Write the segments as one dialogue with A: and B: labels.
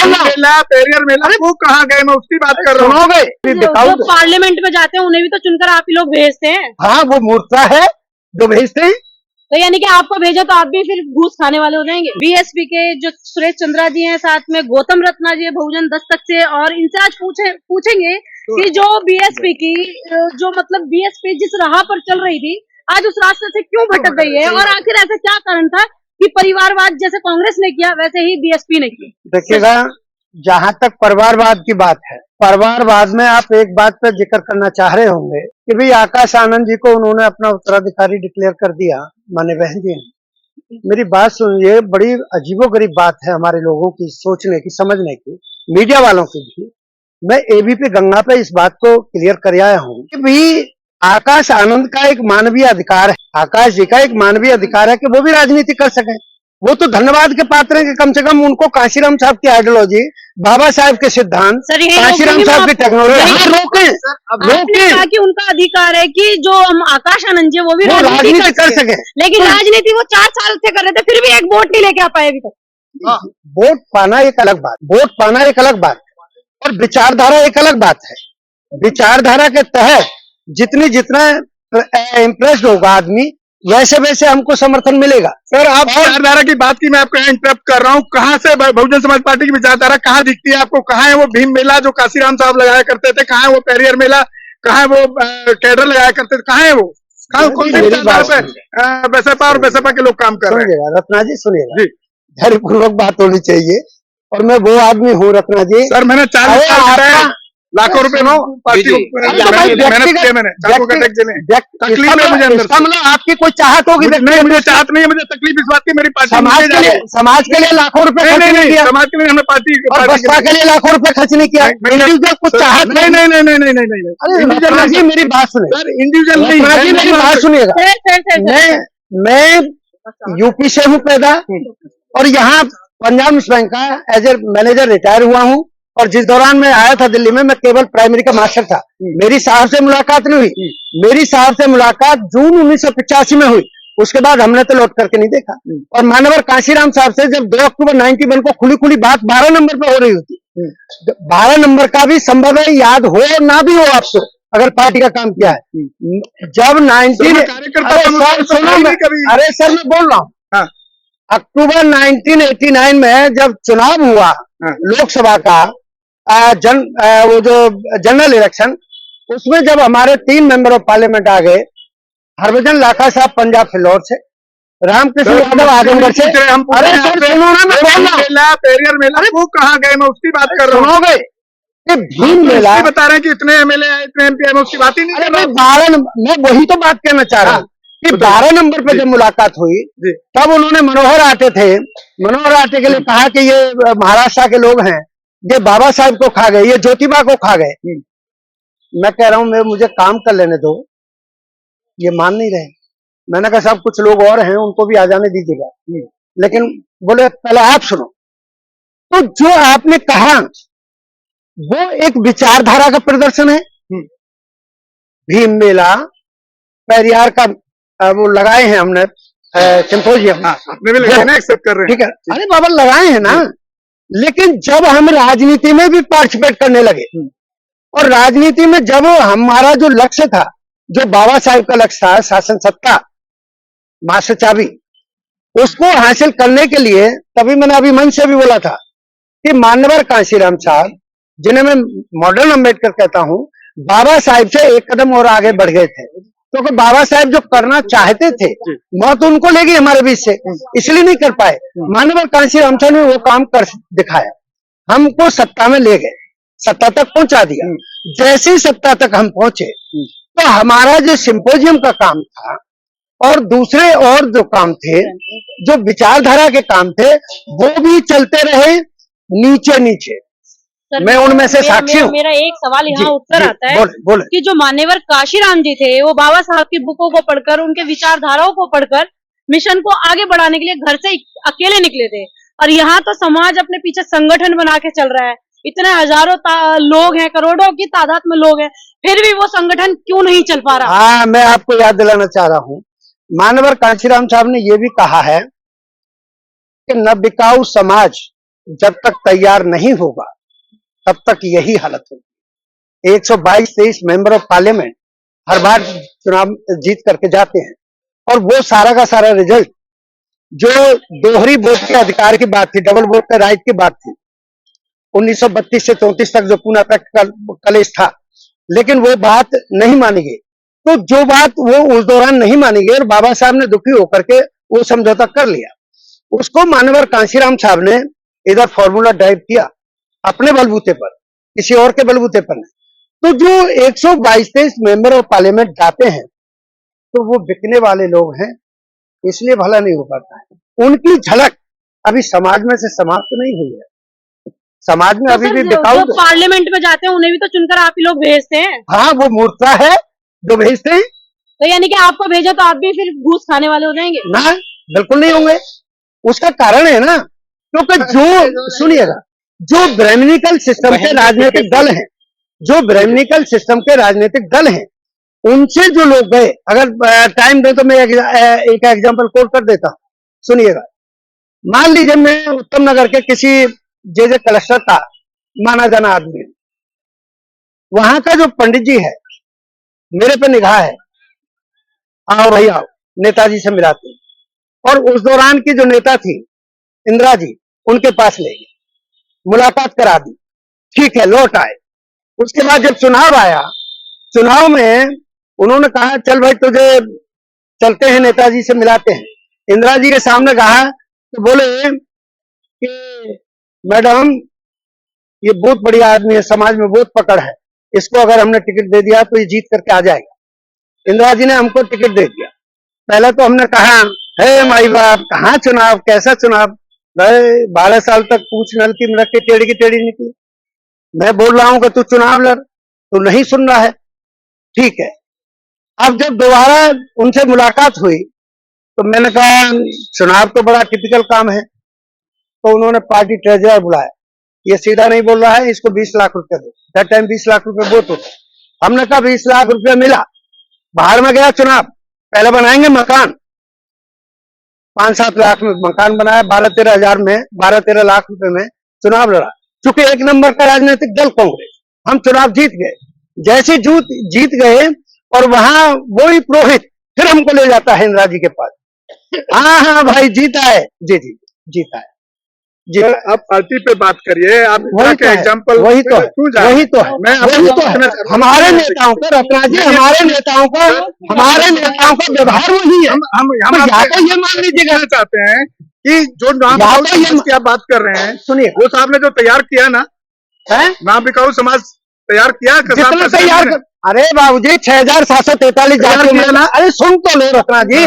A: मेला पेरियर मेला वो कहाँ गए, मैं उसकी बात कर रहा हूँ।
B: जो पार्लियामेंट में जाते हैं उन्हें भी तो चुनकर आप ही लोग भेजते हैं।
C: हाँ, वो मूर्खता है जो भेजते हैं।
B: तो यानी कि आपको भेजा तो आप भी फिर घूस खाने वाले हो जाएंगे। बीएसपी के जो सुरेश चंद्रा जी हैं, साथ में गौतम रत्ना जी है बहुजन दस्तक से, और इनसे आज पूछेंगे कि जो बीएसपी की जो मतलब बीएसपी जिस राह पर चल रही थी आज उस रास्ते से क्यों भटक गई है, और आखिर ऐसा क्या कारण था कि परिवारवाद जैसे कांग्रेस ने किया वैसे ही बीएसपी ने किया।
C: देखिएगा, जहाँ तक परिवारवाद की बात है, परिवारवाद में आप एक बात पर जिक्र करना चाह रहे होंगे कि भाई आकाश आनंद जी को उन्होंने अपना उत्तराधिकारी डिक्लेयर कर दिया, माने बहन जी ने। मेरी बात सुनिए, बड़ी अजीबोगरीब बात है हमारे लोगों की सोचने की, समझने की, मीडिया वालों की भी। मैं एबीपी गंगा पे इस बात को क्लियर कर आया हूँ कि भाई आकाश आनंद का एक मानवीय अधिकार है, आकाश जी का एक मानवीय अधिकार है कि वो भी राजनीति कर सके। वो तो धन्यवाद के पात्र हैं कि कम से कम उनको काशीराम साहब की आइडियोलॉजी, बाबा साहब के सिद्धांत, काशीराम साहब की टेक्नोलॉजी रोके
B: कि उनका अधिकार है कि जो हम आकाश आनंद जी वो भी राजनीति कर सके। लेकिन राजनीति वो 4 साल से कर रहे थे, फिर भी एक वोट नहीं लेके आ पाए अभी तक।
C: वोट पाना एक अलग बात, वोट पाना एक अलग बात और विचारधारा एक अलग बात है। विचारधारा के तहत जितना इम्प्रेस्ड होगा आदमी, वैसे वैसे हमको समर्थन मिलेगा।
A: सर, आप विचारधारा की बात की, मैं आपको इंटरप्ट कर रहा हूँ। कहाँ से बहुजन समाज पार्टी की विचारधारा कहाँ दिखती है आपको? कहाँ है वो भीम मेला जो काशीराम साहब लगाया करते थे? कहाँ है वो पेरियर मेला? कहाँ है वो कैडर लगाया करते थे? कहाँ है वो? कौन सी विचारधारा पे बसपा और बसपा के लोग काम कर रहे हैं?
C: रत्ना जी सुनिएगा, धैर्यपूर्वक बात होनी चाहिए, और मैं वो आदमी हूँ रत्ना जी।
A: सर, मैंने 40 साल लाखों रुपए पार्टी को मेहनत किया मैंने, तकलीफ है मुझे अंदर से।
C: आपकी कोई चाहत होगी?
A: नहीं, मुझे चाहत नहीं है, मुझे तकलीफ इस बात की मेरी पार्टी
C: समाज के लिए लाखों रुपए खर्च नहीं किया,
A: समाज के लिए हमने पार्टी
C: बसपा के लिए लाखों रुपए खर्च नहीं किया। इंडिविजुअल कुछ चाहत
A: नहीं,
C: नहीं, मेरी बात सुनिए
A: सर, इंडिविजुअल नहीं,
C: मेरी बात सुनिएगा। मैं यूपी से हूँ पैदा, और यहाँ पंजाब नेशनल बैंक का एज ए मैनेजर रिटायर हुआ हूँ, और जिस दौरान मैं आया था दिल्ली में, मैं केवल प्राइमरी का मास्टर था। मेरी साहब से मुलाकात नहीं हुई। मेरी साहब से मुलाकात जून 1985 में हुई, उसके बाद हमने तो लौट करके नहीं देखा। और मानवर काशीराम साहब से जब 2 अक्टूबर 91 को खुली बात 12 नंबर पे हो रही होती, 12 नंबर का भी संभव है याद हो ना भी हो आपको, अगर पार्टी का काम किया है। जब 19 अरे सर मैं बोल रहा हूँ, अक्टूबर 1989 में जब चुनाव हुआ लोकसभा का, वो जो जनरल इलेक्शन, उसमें जब हमारे 3 मेंबर ऑफ पार्लियामेंट आ गए, हरभजन लाखा साहब पंजाब फिलौर से, रामकृष्ण यादव आजमगढ़ से। अरे सर सुनो ना, मैं बोल रहा हूँ
A: पेरियर मेला वो कहाँ गए, मैं उसकी बात कर रहा हूँ।
C: सुनोगे भीम मेला
A: बता रहे हैं कि इतने एमएलए है, इतने एमपी है, मैं उसकी बात ही नहीं कर रहा।
C: मैं वही तो बात कहना चाह रहा हूँ कि 12 नंबर पे जब मुलाकात हुई, तब उन्होंने मनोहर आटे के लिए कहा कि ये महाराष्ट्र के लोग हैं, ये बाबा साहब को खा गए, ये ज्योतिबा को खा गए। मैं कह रहा हूं मुझे काम कर लेने दो, ये मान नहीं रहे। मैंने कहा साहब कुछ लोग और हैं, उनको भी आ जाने दीजिएगा। लेकिन बोले पहले आप सुनो। तो जो आपने कहा वो एक विचारधारा का प्रदर्शन है। भीम मेला पेरियार का वो लगाए हैं हमने सिंपोजियम,
A: एक्सेप्ट कर रहे हैं,
C: ठीक है। अरे बाबा लगाए हैं ना, लेकिन जब हम राजनीति में भी पार्टिसिपेट करने लगे, और राजनीति में जब हमारा जो लक्ष्य था, जो बाबा साहब का लक्ष्य था, शासन सत्ता, मास्टर चाबी, उसको हासिल करने के लिए, तभी मैंने अभी मंच से भी बोला था कि मान्यवर काशीराम साहब, जिन्हें मैं मॉडर्न अम्बेडकर कहता हूं, बाबा साहब से एक कदम और आगे बढ़ गए थे, क्योंकि तो बाबा साहब जो करना चाहते थे, मौत उनको ले गई हमारे बीच से, इसलिए नहीं कर पाए। मान्यवर काशीराम साहब ने वो काम कर दिखाया, हमको सत्ता में ले गए, सत्ता तक पहुंचा दिया। जैसे ही सत्ता तक हम पहुंचे, तो हमारा जो सिंपोजियम का काम था, और दूसरे और जो काम थे, जो विचारधारा के काम थे, वो भी चलते रहे नीचे नीचे। मैं उनमें से साक्षी हूँ।
B: मेरा एक सवाल यहाँ उत्तर आता है
C: बोले।
B: कि जो मान्यवर काशीराम जी थे, वो बाबा साहब की बुकों को पढ़कर, उनके विचारधाराओं को पढ़कर मिशन को आगे बढ़ाने के लिए घर से अकेले निकले थे, और यहाँ तो समाज अपने पीछे संगठन बना के चल रहा है। इतने हजारों लोग हैं, करोड़ों की तादाद में लोग हैं, फिर भी वो संगठन क्यों नहीं चल पा रहा?
C: हाँ, मैं आपको याद दिलाना चाह रहा हूँ, मान्यवर काशीराम साहब ने ये भी कहा है कि न बिकाऊ समाज जब तक तैयार नहीं होगा तब तक यही हालत होगी। 122-23 मेंबर ऑफ पार्लियामेंट हर बार चुनाव जीत करके जाते हैं और वो सारा का सारा रिजल्ट जो दोहरी वोट के अधिकार की बात थी, डबल वोट का राइट की बात थी, 1932 से 34 तक जो पूना तक कलेश था, लेकिन वो बात नहीं मानी गई। तो जो बात वो उस दौरान नहीं मानी गई और बाबा साहब ने दुखी होकर के वो समझौता कर लिया, उसको मान्यवर कांशीराम साहब ने इधर फॉर्मूला ड्राइव किया अपने बलबूते पर, किसी और के बलबूते पर नहीं। तो जो 122-23 मेंबर ऑफ पार्लियामेंट जाते हैं तो वो बिकने वाले लोग हैं, इसलिए भला नहीं हो पाता है। उनकी झलक अभी समाज में से समाप्त नहीं हुई है। समाज में
B: तो
C: अभी
B: सर,
C: भी बिकाऊ
B: जो पार्लियामेंट में जाते हैं उन्हें भी तो चुनकर आप ही लोग भेजते हैं।
C: हाँ, वो मूर्खता है जो भेजते हैं
B: तो यानी कि आपको भेजा तो आप भी फिर घूस खाने वाले हो जाएंगे
C: ना, बिल्कुल नहीं होंगे। उसका कारण है ना, क्योंकि जो सुनिएगा, जो ब्राह्मणिकल सिस्टम के राजनीतिक दल हैं, जो ब्राह्मणिकल सिस्टम के राजनीतिक दल हैं, उनसे जो लोग गए, अगर टाइम दे तो मैं एक एग्जांपल कोट कर देता हूं, सुनिएगा। मान लीजिए मैं उत्तम नगर के किसी जे कलेक्टर का माना जाना आदमी, वहां का जो पंडित जी है मेरे पे निगाह है, आओ भाई आओ, नेताजी से मिलाते हैं। और उस दौरान की जो नेता थी इंदिरा जी, उनके पास ले गए, मुलाकात करा दी, ठीक है, लौट आए। उसके बाद जब चुनाव आया, चुनाव में उन्होंने कहा चल भाई तुझे चलते हैं नेताजी से मिलाते हैं। इंदिरा जी के सामने कहा तो बोले कि मैडम ये बहुत बढ़िया आदमी है, समाज में बहुत पकड़ है, इसको अगर हमने टिकट दे दिया तो ये जीत करके आ जाएगा। इंदिरा जी ने हमको टिकट दे दिया। पहले तो हमने कहा हे माई बाप, कहाँ चुनाव, कैसा चुनाव, 12 साल तक पूछ नलकी में रख के टेढ़ी की टेढ़ी निकली। मैं बोल रहा हूं कि तू चुनाव लड़, तू नहीं सुन रहा है, ठीक है। अब जब दोबारा उनसे मुलाकात हुई तो मैंने कहा चुनाव तो बड़ा टिपिकल काम है, तो उन्होंने पार्टी ट्रेजरर बुलाया, ये सीधा नहीं बोल रहा है, इसको 20 लाख रुपया दो। दैट टाइम 20 लाख रुपया बहुत होता। हमने कहा 20 लाख रुपया मिला, बाहर में गया चुनाव, पहले बनाएंगे मकान, 5-7 लाख में मकान बनाया, 12-13 हजार में, 12-13 लाख रुपए में चुनाव लड़ा। चूंकि एक नंबर का राजनीतिक दल कांग्रेस, हम चुनाव जीत गए। जैसे जीत गए और वहां वही पुरोहित फिर हमको ले जाता है इंदिरा जी के पास, हाँ भाई जीता है, जी जीता है जी।
A: आप पार्टी पे बात करिए, आप
C: वही तो
A: एग्जाम्पल,
C: वही तो है, वही तो है,
A: मैं
C: वही तो है। हमारे नेताओं का, रत्ना जी, हमारे नेताओं का व्यवहार वही है।
A: हम
C: ये मान लीजिए
A: कहना चाहते हैं कि जो नाम की आप बात कर रहे हैं,
C: सुनिए,
A: वो साहब ने जो तैयार किया ना, नाम बिकाऊ समाज तैयार किया,
C: कितना तैयार, अरे बाबूजी 6743 जातियों में ना, अरे सुन तो लो रत्ना जी,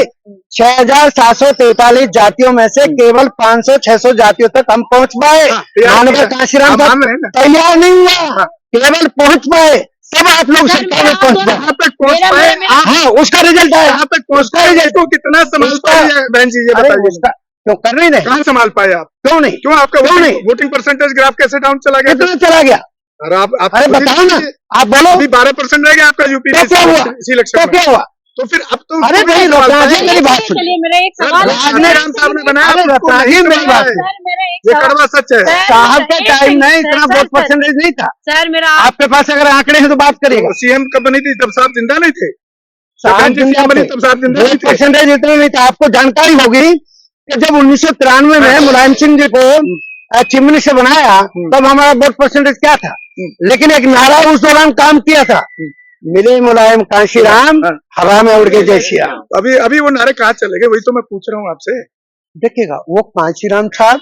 C: 6743 जातियों में से केवल 500-600 जातियों तक हम पहुंच पाए। मानव कांशीराम तैयार नहीं हुआ, केवल पहुंच पाए, सब आप लोग सत्ता में पहुंच पाए। हाँ, उसका रिजल्ट आया, यहाँ तक पहुंचता रिजल्ट को कितना संभाल पाए बहन जी, ये बताइए। उसका क्यों कर नहीं रहे,
A: कहाँ संभाल पाए आप,
C: क्यों नहीं,
A: क्यों आपका वोटिंग परसेंटेज ग्राफ कैसे डाउन चला गया,
C: कितना चला गया?
A: अरे आप
C: अरे बताओ ना, आप बोलो।
A: अभी 12% रह गया आपका यूपी में,
C: क्या हुआ,
A: इलेक्शन
C: क्या हुआ?
A: तो फिर अब तो
C: अरे भाई मेरी बात सुनिए,
B: मेरा एक सवाल,
A: राम साहब ने बनाया,
C: मेरी बात,
A: ये कड़वा सच है।
C: साहब के टाइम में इतना वोट परसेंटेज नहीं था
B: सर। मेरा
C: आपके पास अगर आंकड़े हैं तो बात करिएगा।
A: सीएम कब बनी थी तब साहब जिंदा नहीं थे,
C: साहब जिंदा
A: बनी तब साहब जिंदा नहीं थे।
C: परसेंटेज इतना नहीं था। आपको जानकारी होगी कि जब 1993 में मुलायम सिंह जी को चीफ मिनिस्टर बनाया तब हमारा वोट परसेंटेज क्या था, लेकिन एक नारा उस दौरान काम किया था, मिले मुलायम कांशीराम हवा में उड़ के जय श्री राम।
A: अभी वो नारे कहाँ चले गए, वही तो मैं पूछ रहा हूँ आपसे।
C: देखिएगा, वो कांशीराम साहब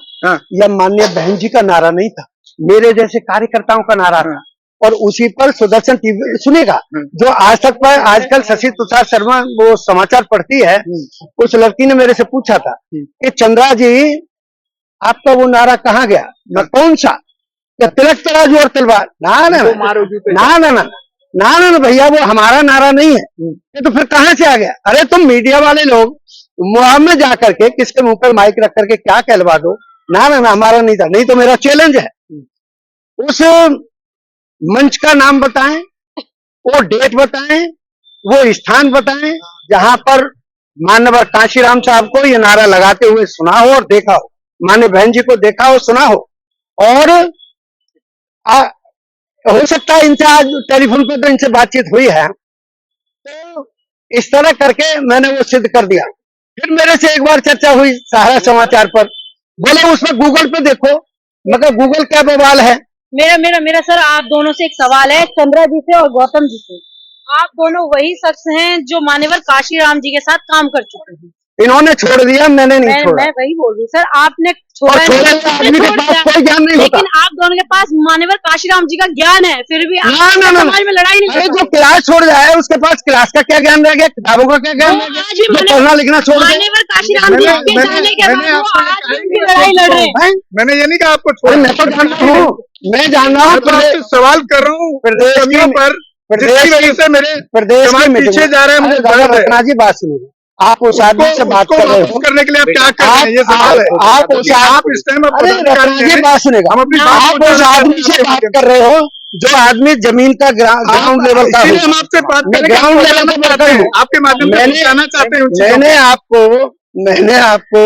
C: या माननीय बहन जी का नारा नहीं था, मेरे जैसे कार्यकर्ताओं का नारा था। और उसी पर सुदर्शन टीवी, सुनेगा, जो आज तक पर आजकल शशि तुषार शर्मा वो समाचार पढ़ती है, उस लड़की ने मेरे से पूछा था कि चंद्रा जी आपका वो नारा कहाँ गया, मैं कौन सा, तिलक तराजू और तलवार, ना भैया वो हमारा नारा नहीं है। ये तो फिर कहाँ से आ गया? अरे तुम मीडिया वाले लोग मुआम में जाकर के किसके मुंह पर माइक रख करके क्या कहलवा दो, ना हमारा नहीं था। नहीं तो मेरा चैलेंज है, उस मंच का नाम बताएं, वो डेट बताएं, वो स्थान बताएं जहां पर माननीय कांशीराम साहब को ये नारा लगाते हुए सुना हो और देखा हो, माननीय बहन जी को देखा हो, सुना हो। और हो सकता है इनसे आज टेलीफोन पे तो इनसे बातचीत हुई है, तो इस तरह करके मैंने वो सिद्ध कर दिया। फिर मेरे से एक बार चर्चा हुई सहारा समाचार पर, बोले उसमें गूगल पे देखो। मगर गूगल क्या बवाल है।
B: मेरा सर आप दोनों से एक सवाल है, चंद्रा जी से और गौतम जी से। आप दोनों वही शख्स हैं जो मान्यवर काशीराम जी के साथ काम कर चुके हैं।
C: इन्होंने छोड़ दिया, मैंने नहीं छोड़ा।
B: मैं वही बोल रही हूँ सर, आपने छोड़ा
C: आदमी के पास कोई ज्ञान नहीं होता।
B: लेकिन आप दोनों के पास मान्यवर काशीराम जी का ज्ञान है, फिर भी
C: ना
B: समाज में लड़ाई नहीं।
C: अरे जो क्लास छोड़ जाए उसके पास क्लास का क्या ज्ञान रह गया, किताबों का क्या ज्ञान रह गया, पढ़ना लिखना छोड़ गया।
B: मान्यवर काशीराम जी के जाने के बाद वो आज भी लड़ाई लड़ रहे हैं।
A: मैंने ये नहीं कहा आपको छोड़,
C: मैं तो जानता हूँ, मैं जान रहा हूँ,
A: सवाल कर रहा हूँ प्रदेश पर, जिसकी वजह से मेरे
C: प्रदेश
A: समाज पीछे जा रहा है। मुझे दर्द है।
C: रत्ना जी बात सुनिए, आप उस आदमी से बात कर रहे हो,
A: करने के लिए आप क्या कर रहे हैं, ये सवाल है।
C: आप इस टाइम बात सुनेगा, आप उस आदमी से बात कर रहे हो जो आदमी जमीन का ग्राउंड लेवल का है।
A: हम आपसे बात करें,
C: ग्राउंड लेवल पे बात करूं,
A: आपके माध्यम से बताना चाहते हैं।
C: मैंने आपको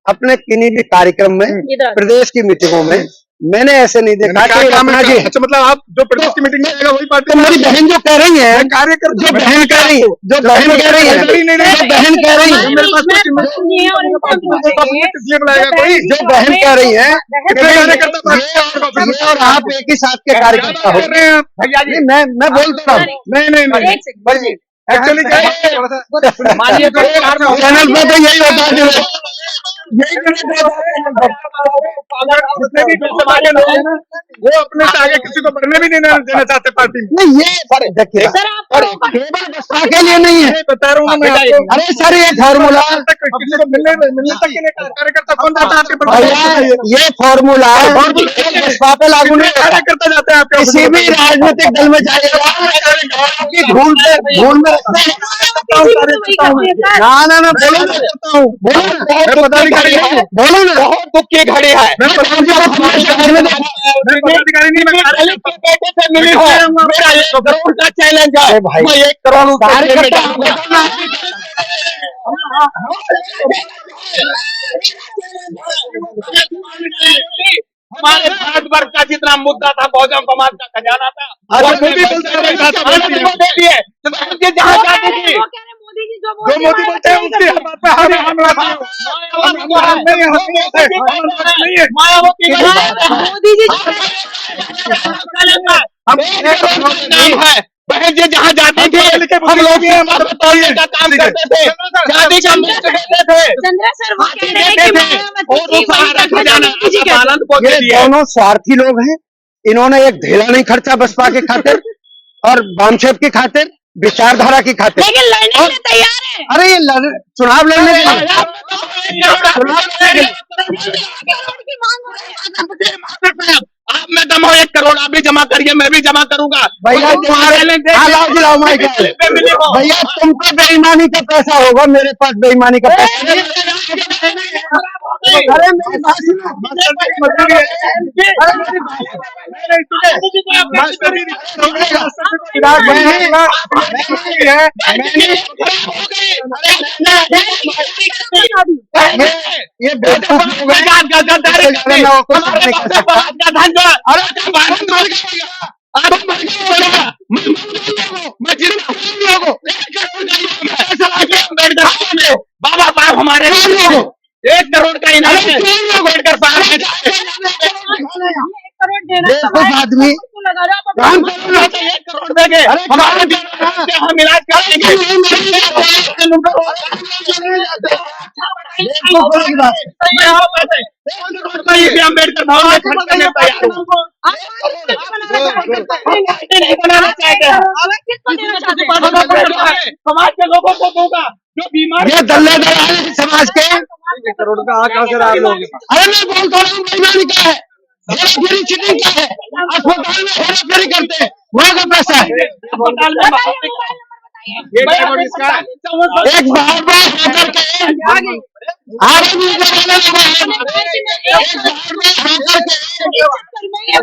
C: अपने किन्हीं भी कार्यक्रम में, प्रदेश की मीटिंगों में मैंने ऐसे नहीं देखा कि रत्ना जी।
A: अच्छा, मतलब आप जो प्रदेश की मीटिंग में आएगा वही पार्टी।
C: तो मेरी बहन जो कह रही है, कार्यकर्ता जो बहन कह रही है, जो बहन कह रही है,
A: मेरे पास कोई
C: जो बहन कह रही है, और आप एक ही साथ के कार्यकर्ता हो। भैया जी मैं बोलता हूँ,
A: नहीं एक्चुअली क्या है,
C: चैनल पे तो यही होता है,
A: वो अपने से आगे किसी को बढ़ने भी नहीं देना चाहते पार्टी में।
C: नहीं ये देखिए केवल बसपा के लिए नहीं है,
A: बता रहा हूँ मैं आपको।
C: अरे सर ये फॉर्मूला
A: किसी को मिलने तक के लिए कार्यकर्ता कौन जाता है आपके
C: भैया, ये फॉर्मूला बसपा पे लागू नहीं,
A: कार्यकर्ता जाते हैं आपके।
C: किसी भी राजनीतिक दल में जाइएगा धूल में ना बोलो
A: पता नहीं,
C: बोलो ना,
D: बहुत दुख की घड़ी है।
A: पदाधिकारी नहीं, मैं
D: बेटे से मिली हो, मेरा 1 करोड़ का चैलेंज है, मैं 1 करोड़ हमारे भारतवर्ष का जितना मुद्दा था, बहुजन समाज का खजाना था, दे दिए। जहाँ जाती थी
B: मोदी जी जो
A: मोदी बोलते हैं उसकी बात पे हम
B: मोदी जी
D: नाम है। बहन जी जहाँ जाती थी हम लोग का काम करते थे, शादी का मुफ्त देते थे।
B: चंद्रा सर वो कह रहे हैं कि
C: ये दोनों स्वार्थी लोग हैं। इन्होंने एक ढेला नहीं खर्चा बसपा के खातिर और बामशेप की खातिर, विचारधारा की खातिर,
B: लेकिन लड़ने के लिए तैयार है।
C: अरे ये चुनाव लड़ने के लिए
D: आप में दम हो 1 करोड़ आप भी जमा करिए, मैं भी जमा करूंगा।
C: भैया भैया तुम पे बेईमानी का पैसा होगा, मेरे पास बेईमानी का पैसा नहीं। अरे ये
D: बाबा साहब हमारे 1 करोड़ का इनाम है। अम्बेडकर साहब
C: आदमी
D: काम 1 करोड़ देंगे, हम इलाज कराएंगे। अम्बेडकर भवन में खर्च करने तैयार हूँ। नहीं बनाना चाहते हैं, समाज के लोगों को दूंगा जो बीमार।
C: ये दल्ले दलाल समाज के
A: 1 करोड़ का आंकड़ा सर आप लोग।
C: अरे मैं बोलता हूँ बेईमानी क्या है, हेराफेरी चीटिंग क्या है, अस्पताल में हेराफेरी करते हैं, वहाँ का पैसा है।
D: अस्पताल में एक बार
C: आज मीडिया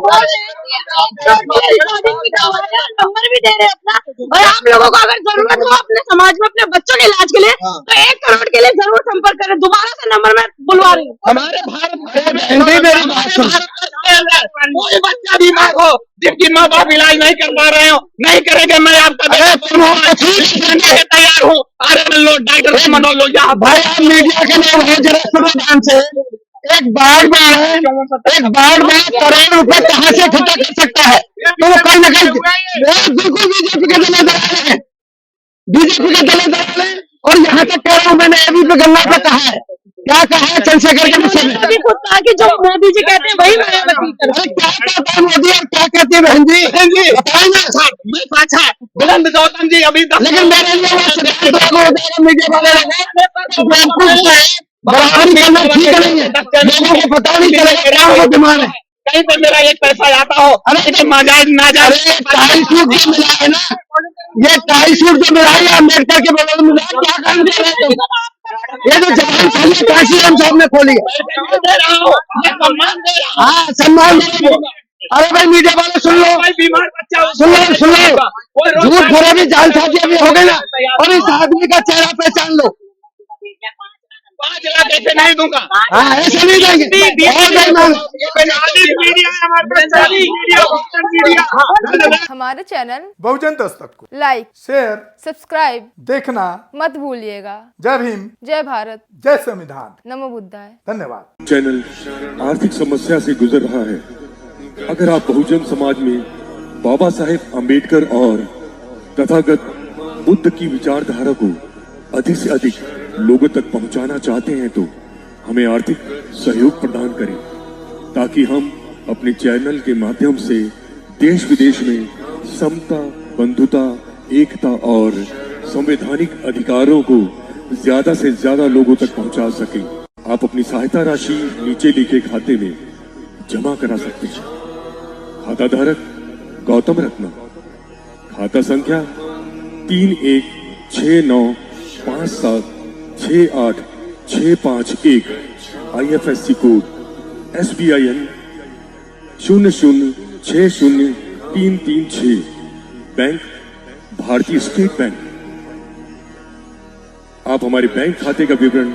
C: वाले लोग
B: नंबर भी दे रहे अपना, और आप लोगों को अगर जरूरत हो अपने समाज में अपने बच्चों के इलाज के लिए तो 1 करोड़ के लिए जरूर संपर्क करें। दोबारा से नंबर मैं बुलवा रही हूँ।
D: हमारे भारत कोई बच्चा बीमार हो जिसकी माँ बाप इलाज नहीं कर पा रहे हो, नहीं करेंगे, मैं आपका तैयार हूँ। डॉक्टर से मनोज लो
C: भाई आप मीडिया के लोग हैं, जरा सुनो ध्यान से। एक बाढ़ में करोड़ रुपए कहाँ से इकट्ठा कर सकता है? तो वो कहीं ना कहीं बिल्कुल बीजेपी के दल है, बीजेपी के दल है। और यहाँ तक कह रहा हूँ, मैंने अभी पे गंगा पे कहा है, क्या कहा है चंद्रशेखर के विषय में?
B: अभी खुद कहा कि जो मोदी जी कहते हैं वही मायावती
C: अरे क्या कहता है मोदी और क्या कहती है बहन जी? बताइए ना साहब।
D: मैं पाछा बुलंद गौतम जी अभी
C: लेकिन मेरे लिए मीडिया वाले बराबरी करना ठीक नहीं है, लोगों को पता नहीं चलेगा वो बीमार है।
D: कहीं पे मेरा एक पैसा आता हो,
C: अरे
D: नाजायज
C: अरे टाई सूट जो मिला है ना, ये टाई सूट जो मिला है अम्बेडकर के बगल में मिला है, क्या काम दे रहे तुम? ये जो जवान खाली काशीराम साहब ने खोली है। हाँ सम्मान दे रहे हो। अरे भाई मीडिया वाले सुन लो,
D: बीमार बच्चा
C: सुन लो, झूठ बोले भी जाल साथी अभी हो गए ना, और इस आदमी का चेहरा पहचान लो।
D: 5 लाख ऐसे नहीं दूंगा।
C: हाँ ऐसे नहीं देंगे।
E: हमारे चैनल
F: बहुजन दस्तक को
E: लाइक,
F: शेयर,
E: सब्सक्राइब
F: देखना
E: मत भूलिएगा।
F: जय भीम,
E: जय भारत,
F: जय संविधान।
E: नमो बुद्धाय।
F: धन्यवाद।
G: चैनल आर्थिक समस्या से गुजर रहा है। अगर आप बहुजन समाज में बाबा साहेब अम्बेडकर और तथागत बुद्ध की विचारधारा को अधिक से अधिक लोगों तक पहुंचाना चाहते हैं तो हमें आर्थिक सहयोग प्रदान करें, ताकि हम अपने चैनल के माध्यम से देश विदेश में समता, बंधुता, एकता और संवैधानिक अधिकारों को ज्यादा से ज्यादा लोगों तक पहुंचा सकें। आप अपनी सहायता राशि नीचे लिखे खाते में जमा करा सकते हैं। खाता धारक गौतम रत्ना, खाता संख्या 3169576861, IFSC कोड SBIN 0060336, बैंक भारतीय स्टेट बैंक। आप हमारे बैंक खाते का विवरण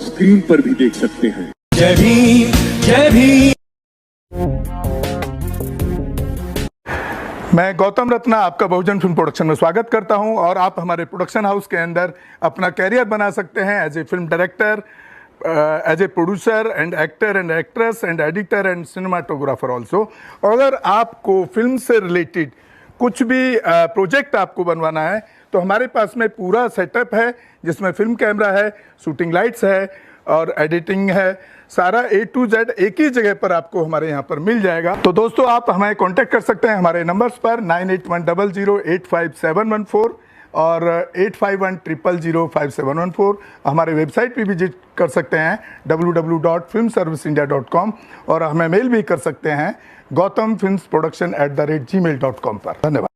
G: स्क्रीन पर भी देख सकते हैं।
H: जय भीम, जय भीम।
F: मैं गौतम रत्ना आपका बहुजन फिल्म प्रोडक्शन में स्वागत करता हूं, और आप हमारे प्रोडक्शन हाउस के अंदर अपना कैरियर बना सकते हैं as a film director, as a producer and actor and actress and editor and cinematographer also. अगर आपको फिल्म से रिलेटेड कुछ भी प्रोजेक्ट आपको बनवाना है तो हमारे पास में पूरा सेटअप है, जिसमें फिल्म कैमरा है, शूटिंग लाइट्स है और एडिटिंग है। सारा A to Z एक ही जगह पर आपको हमारे यहाँ पर मिल जाएगा। तो दोस्तों आप हमें कांटेक्ट कर सकते हैं हमारे नंबर्स पर 9810085714 और 8510005714। हमारे वेबसाइट पे विजिट कर सकते हैं www.filmserviceindia.com, और हमें मेल भी कर सकते हैं gautamfilmsproduction@gmail.com पर। धन्यवाद।